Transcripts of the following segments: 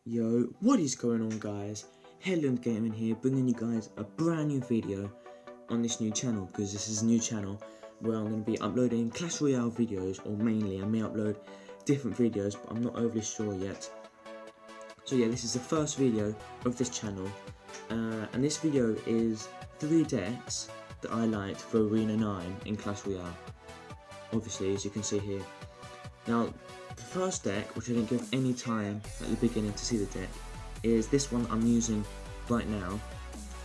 Yo, what is going on, guys? Headland Gaming here, bringing you guys a brand new video on this new channel, because this is a new channel where I'm going to be uploading Clash Royale videos, or mainly I may upload different videos, but I'm not overly sure yet. So yeah, this is the first video of this channel, and this video is 3 decks that I liked for Arena 9 in Clash Royale, obviously, as you can see here. Now, the first deck, which I didn't give any time at the beginning to see the deck, is this one I'm using right now,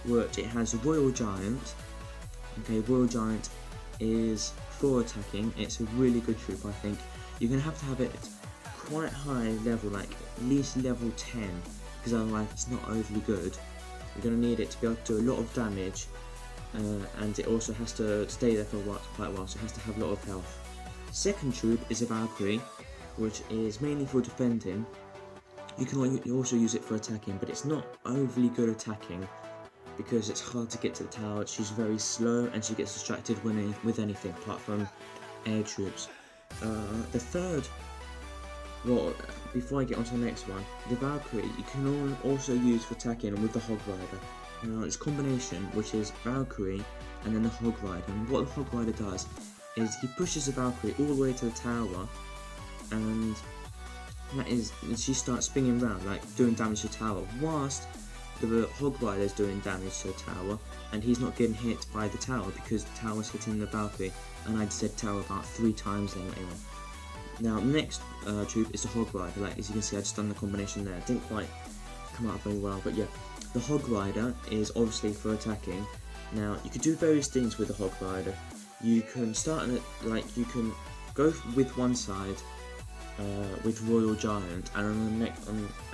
which it has a Royal Giant. Okay, Royal Giant is for attacking. It's a really good troop, I think. You're going to have it quite high level, like at least level 10, because otherwise it's not overly good. You're going to need it to be able to do a lot of damage, and it also has to stay there for quite a while, so it has to have a lot of health. Second troop is a Valkyrie, which is mainly for defending. You can also use it for attacking, but it's not overly good attacking because it's hard to get to the tower. She's very slow and she gets distracted with anything apart from air troops. The third, well, before I get on to the next one, the Valkyrie you can also use for attacking with the Hog Rider. Now, it's a combination, which is Valkyrie and then the Hog Rider. And what the Hog Rider does is he pushes the Valkyrie all the way to the tower, and she starts spinning around, like doing damage to the tower, whilst the Hog Rider is doing damage to the tower, and he's not getting hit by the tower because the tower's hitting the Valkyrie, and I said tower about 3 times then anyway. Now, next troop is the Hog Rider. Like, as you can see, I just done the combination there. It didn't quite come out very well, but yeah. The Hog Rider is obviously for attacking. Now, you could do various things with the Hog Rider. You can start it, like, you can go with one side with Royal Giant, and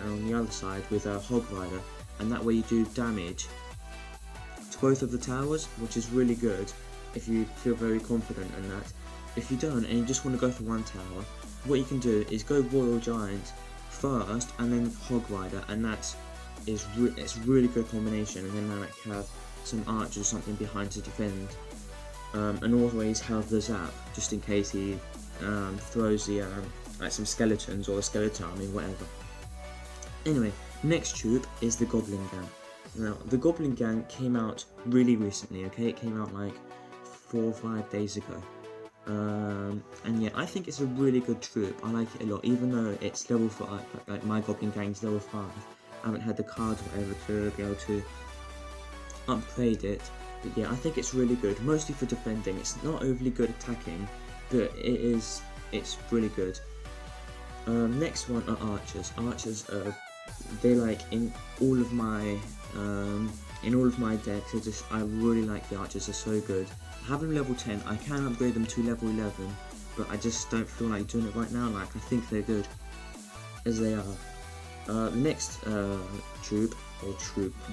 on the other side with a Hog Rider, and that way you do damage to both of the towers, which is really good if you feel very confident in that. If you don't and you just want to go for one tower, what you can do is go Royal Giant first and then Hog Rider, and it's a really good combination, and then like have some archers or something behind to defend. And always have the zap, just in case he throws the like some skeletons or a skeleton army, whatever. Anyway, next troop is the Goblin Gang. Now, the Goblin Gang came out really recently, okay? It came out like 4 or 5 days ago. And yeah, I think it's a really good troop. I like it a lot, even though it's level 5, like my Goblin Gang's level 5. I haven't had the cards or whatever to be able to upgrade it. But yeah, I think it's really good, mostly for defending. It's not overly good attacking, but it's really good. Next one are archers. Archers, they like in all of my decks. I really like the archers. They're so good. I have them level 10. I can upgrade them to level 11, but I just don't feel like doing it right now. Like, I think they're good as they are. The next the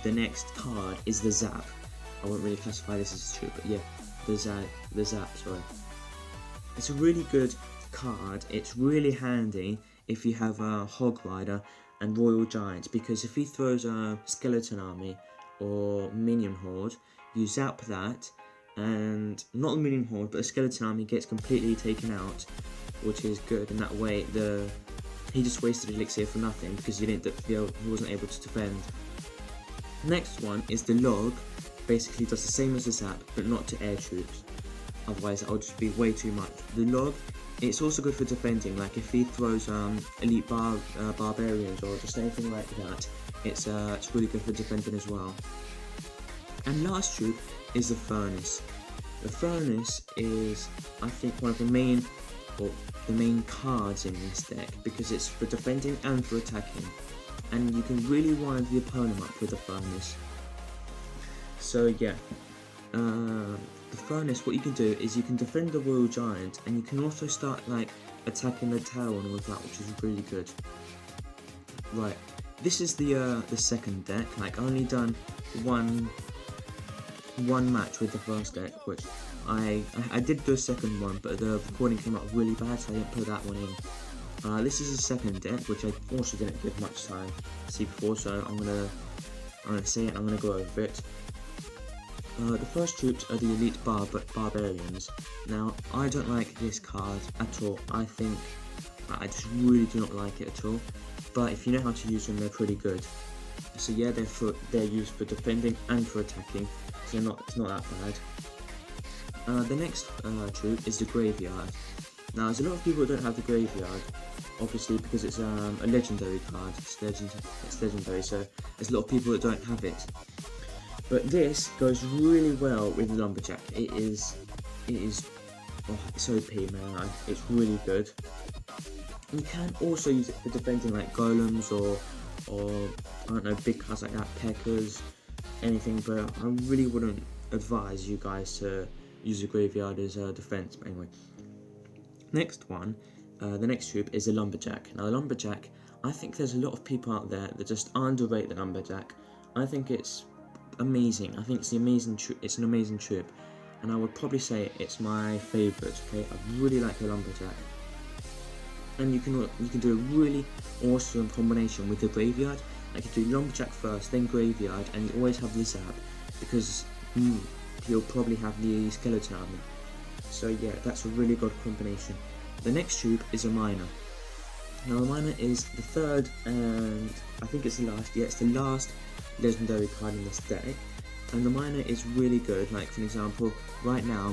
next card is the Zap. I won't really classify this as a troop, but yeah, the Zap, sorry. It's a really good card. It's really handy if you have a Hog Rider and Royal Giant, because if he throws a skeleton army or minion horde, you zap that, and not the minion horde, but the skeleton army gets completely taken out, which is good, and that way he just wasted elixir for nothing because he wasn't able to defend. Next one is the Log. Basically does the same as the Zap, but not to air troops, otherwise that would just be way too much. The Log, it's also good for defending, like if he throws elite barbarians or just anything like that, it's really good for defending as well. And last troop is the Furnace. The Furnace is, I think, one of the main cards in this deck, because it's for defending and for attacking, and you can really wind the opponent up with the Furnace. So yeah, the Furnace, what you can do is you can defend the Royal Giant, and you can also start like attacking the tower and all of that, which is really good. Right, this is the second deck. Like, I only done one match with the first deck, which I did do a second one, but the recording came out really bad, so I didn't put that one in. This is the second deck, which I also didn't give much time to see before, so I'm gonna say it. I'm gonna go over it. The first troops are the elite barbarians. Now, I don't like this card at all. I just really do not like it at all. but if you know how to use them, they're pretty good. So yeah, they're used for defending and for attacking, so it's not that bad. The next troop is the Graveyard. Now, there's a lot of people that don't have the Graveyard, obviously because it's a legendary card. It's legendary, so there's a lot of people that don't have it. But this goes really well with the Lumberjack. It is it's OP, man. It's really good. You can also use it for defending like golems or I don't know, big cards like that, Peckers, anything. But I really wouldn't advise you guys to use the Graveyard as a defense. But anyway, next one, the next troop is the Lumberjack. Now the Lumberjack, I think there's a lot of people out there that just underrate the Lumberjack. I think it's amazing. I think it's an amazing troop, and I would probably say it's my favourite. Okay, I really like the Lumberjack, and you can do a really awesome combination with the Graveyard. Like you do Lumberjack first, then Graveyard, and you always have the Zap because you'll probably have the Skeleton Army. So yeah, that's a really good combination. The next troop is a Miner. Now the Miner is the third, and I think it's the last. Yeah, it's the last legendary card in this deck, and the Miner is really good. Like for example, right now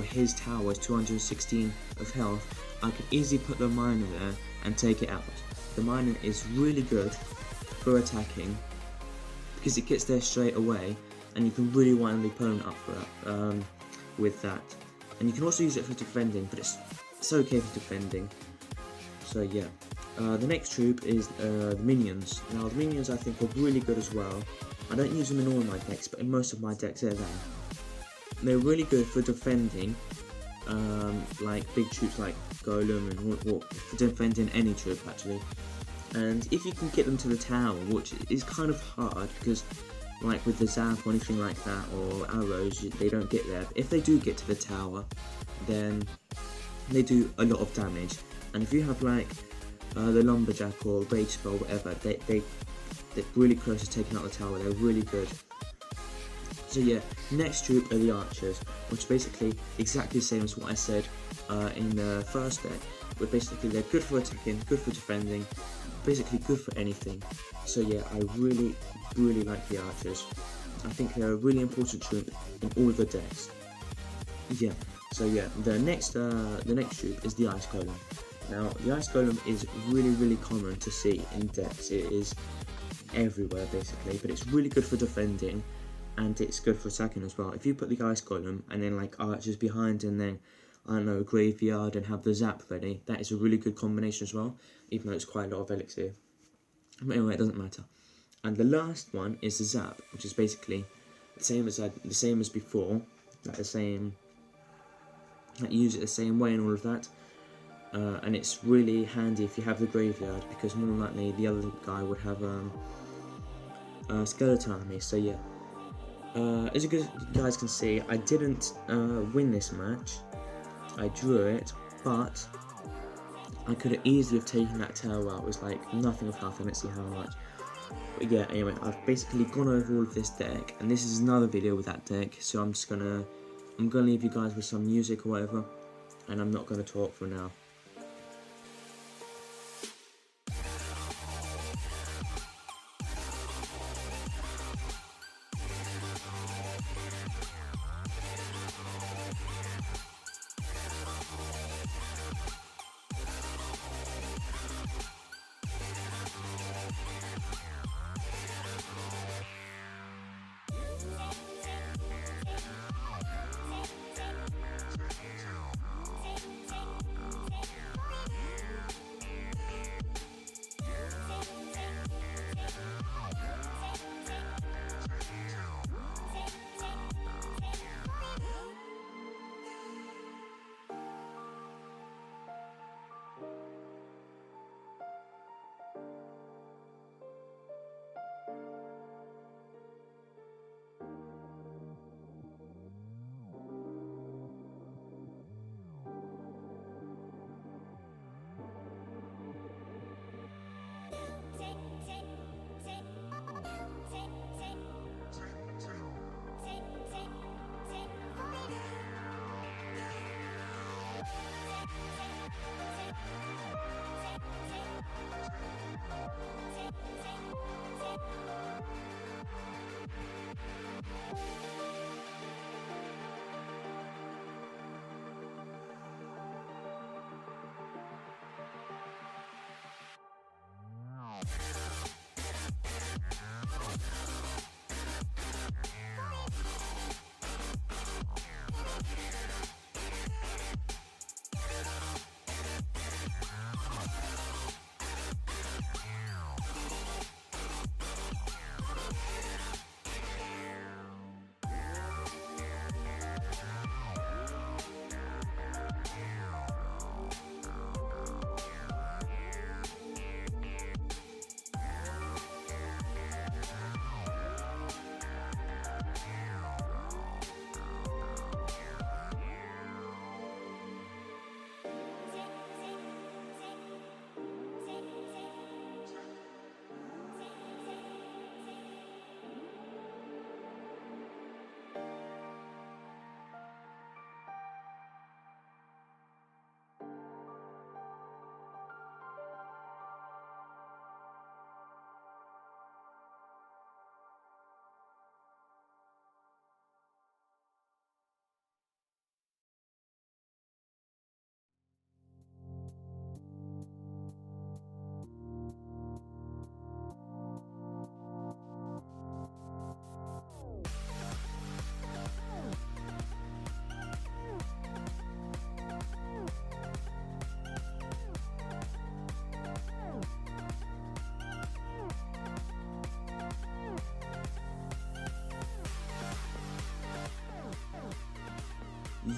his tower is 216 of health. I could easily put the Miner there and take it out. The Miner is really good for attacking because it gets there straight away, and you can really wind the opponent up for with that. And you can also use it for defending, but it's okay for defending. So yeah. The next troop is the Minions. Now the Minions I think are really good as well. I don't use them in all my decks, but in most of my decks they're there. They're really good for defending, like big troops like Golem and for defending any troop actually. And if you can get them to the tower, which is kind of hard because like with the Zap or anything like that or arrows, they don't get there. But if they do get to the tower, then they do a lot of damage. And if you have like the Lumberjack or Rage Spell, whatever, they're really close to taking out the tower. They're really good. So yeah, next troop are the Archers, which basically exactly the same as what I said in the first deck. But basically they're good for attacking, good for defending, basically good for anything. So yeah, I really like the Archers. I think they're a really important troop in all of the decks. Yeah. So yeah, the next troop is the Ice Golem. Now, the Ice Golem is really common to see in decks. It is everywhere basically, but it's really good for defending and it's good for attacking as well. If you put the Ice Golem and then like Archers behind and then, I don't know, Graveyard and have the Zap ready, that is a really good combination as well, even though it's quite a lot of elixir. But anyway, it doesn't matter. And the last one is the Zap, which is basically the same as before, like the same, like you use it the same way and all of that. And it's really handy if you have the Graveyard, because more than likely the other guy would have a Skeleton Army. So yeah, as you guys can see, I didn't win this match. I drew it, but I could have easily have taken that tower out. It was like nothing of nothing. Let's see how much. But yeah, anyway, I've basically gone over all of this deck, and this is another video with that deck. So I'm gonna leave you guys with some music or whatever, and I'm not gonna talk for now.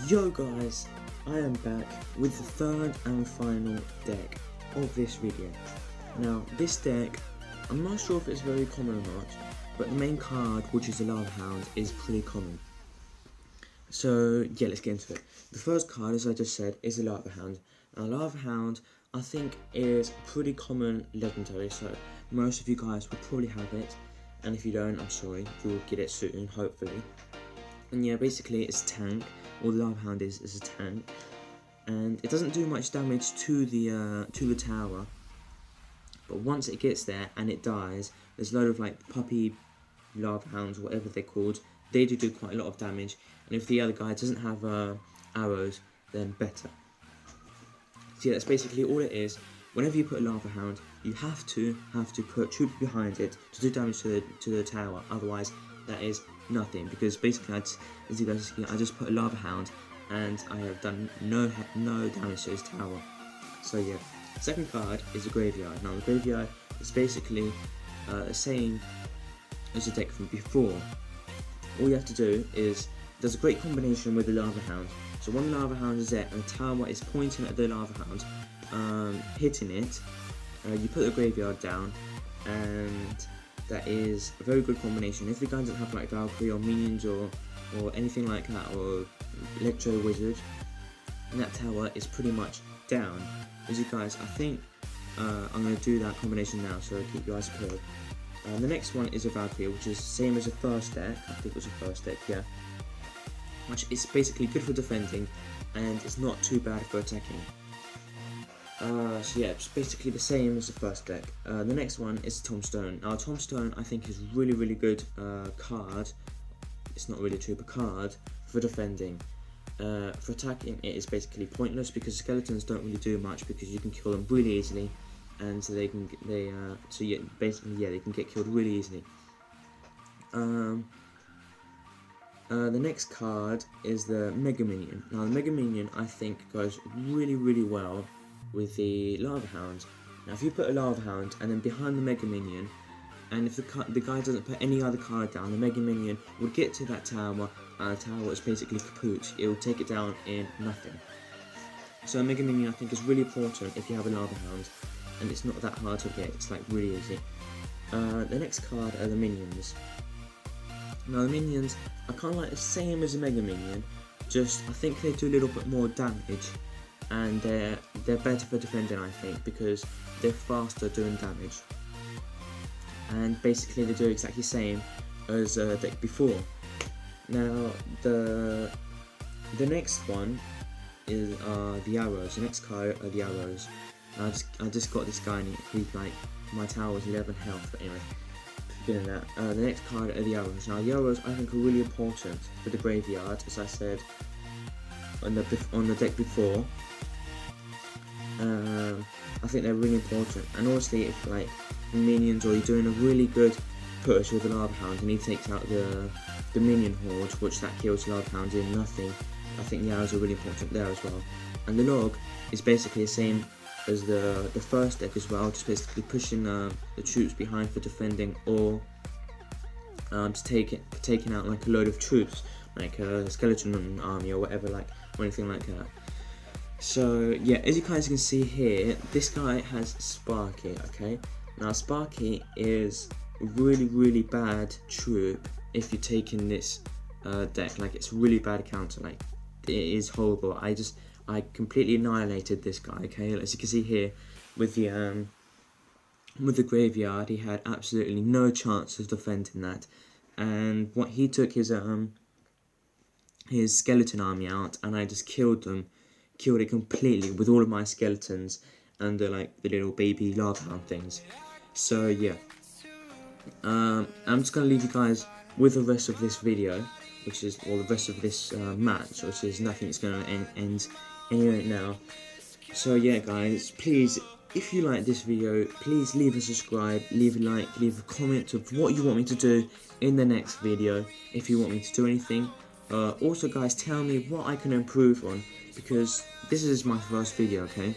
Yo guys, I am back with the third and final deck of this video. Now this deck, I'm not sure if it's very common or not, but the main card, which is the Lava Hound, is pretty common. So yeah, let's get into it. The first card, as I just said, is the Lava Hound. Now Lava Hound, I think, is a pretty common legendary, so most of you guys will probably have it, and if you don't, I'm sorry, you'll get it soon, hopefully. And yeah, basically it's a tank. All the Lava Hound is a tank, and it doesn't do much damage to the tower. But once it gets there and it dies, there's a load of like puppy Lava Hounds, whatever they're called. They do quite a lot of damage, and if the other guy doesn't have arrows, then better. So yeah, that's basically all it is. Whenever you put a Lava Hound, you have to put troops behind it to do damage to the tower. Otherwise, that is nothing, because basically, as you guys see, I just put a Lava Hound and I have done no damage to his tower. So yeah, second card is the Graveyard. Now the Graveyard is basically the same as the deck from before. All you have to do is, there's a great combination with the Lava Hound. So when the Lava Hound is there and the tower is pointing at the Lava Hound, hitting it, you put the Graveyard down, and that is a very good combination. If the guy doesn't have like Valkyrie or minions or anything like that, or Electro Wizard, and that tower is pretty much down. As you guys, I think I'm going to do that combination now, so keep your eyes peeled. The next one is a Valkyrie, which is the same as the first deck. I think it was the first deck, yeah. Which is basically good for defending, and it's not too bad for attacking. So yeah, it's basically the same as the first deck. The next one is Tombstone. Now Tombstone, I think, is really good card. It's not really a trooper card for defending. For attacking, it is basically pointless because skeletons don't really do much, because you can kill them really easily, and so they can get killed really easily. The next card is the Mega Minion. Now the Mega Minion, I think, goes really well with the Lava Hound. Now if you put a Lava Hound and then behind the Mega Minion, and if the guy doesn't put any other card down, the Mega Minion would get to that tower, and the tower is basically kaput. It will take it down in nothing. So a Mega Minion, I think, is really important if you have a Lava Hound, and it's not that hard to get. It's like really easy. The next card are the Minions. Now the Minions are kind of like the same as the Mega Minion, just I think they do a little bit more damage, and they're better for defending, I think, because they're faster doing damage. And basically they do exactly the same as the deck before. Now the next one is the arrows. The next card are the arrows. I just got this guy, and he's like, my tower was 11 health, but anyway. That. The next card are the arrows. Now the arrows, I think, are really important for the Graveyard, as I said on the deck before. I think they're really important, and honestly, if like minions, or you're doing a really good push with the lava hound and he takes out the minion horde, which that kills lava hound in nothing. I think the arrows are really important there as well. And the log is basically the same as the first deck as well, just basically pushing the troops behind for defending, or just taking out like a load of troops, like a skeleton army or whatever, like, or anything like that. So yeah, as you guys can see here, this guy has Sparky. Okay, now Sparky is a really bad troop if you're taking this deck. Like, it's really bad counter. Like, it is horrible. I completely annihilated this guy. Okay, as you can see here, with the graveyard, he had absolutely no chance of defending that. And what he took his skeleton army out, and I just killed it completely with all of my skeletons and the little baby lava hound things. So yeah, I'm just gonna leave you guys with the rest of this video, which is, or the rest of this match, which is nothing. It's gonna end anyway now. So yeah, guys, please, if you like this video, please leave a subscribe, leave a like, leave a comment of what you want me to do in the next video, if you want me to do anything. Also, guys, tell me what I can improve on, because this is my first video, okay?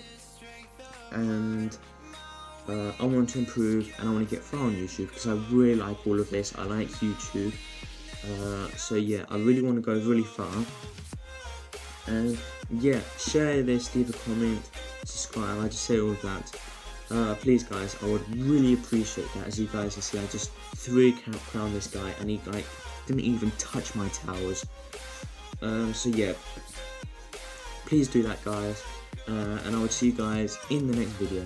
And I want to improve, and I want to get far on YouTube, because I really like all of this. I like YouTube. So yeah, I really want to go really far. And yeah, share this, leave a comment, subscribe. I just say all of that. Please, guys, I would really appreciate that. As you guys can see, I just 3-count crowned this guy, and he didn't even touch my towers. So yeah, please do that, guys, and I will see you guys in the next video.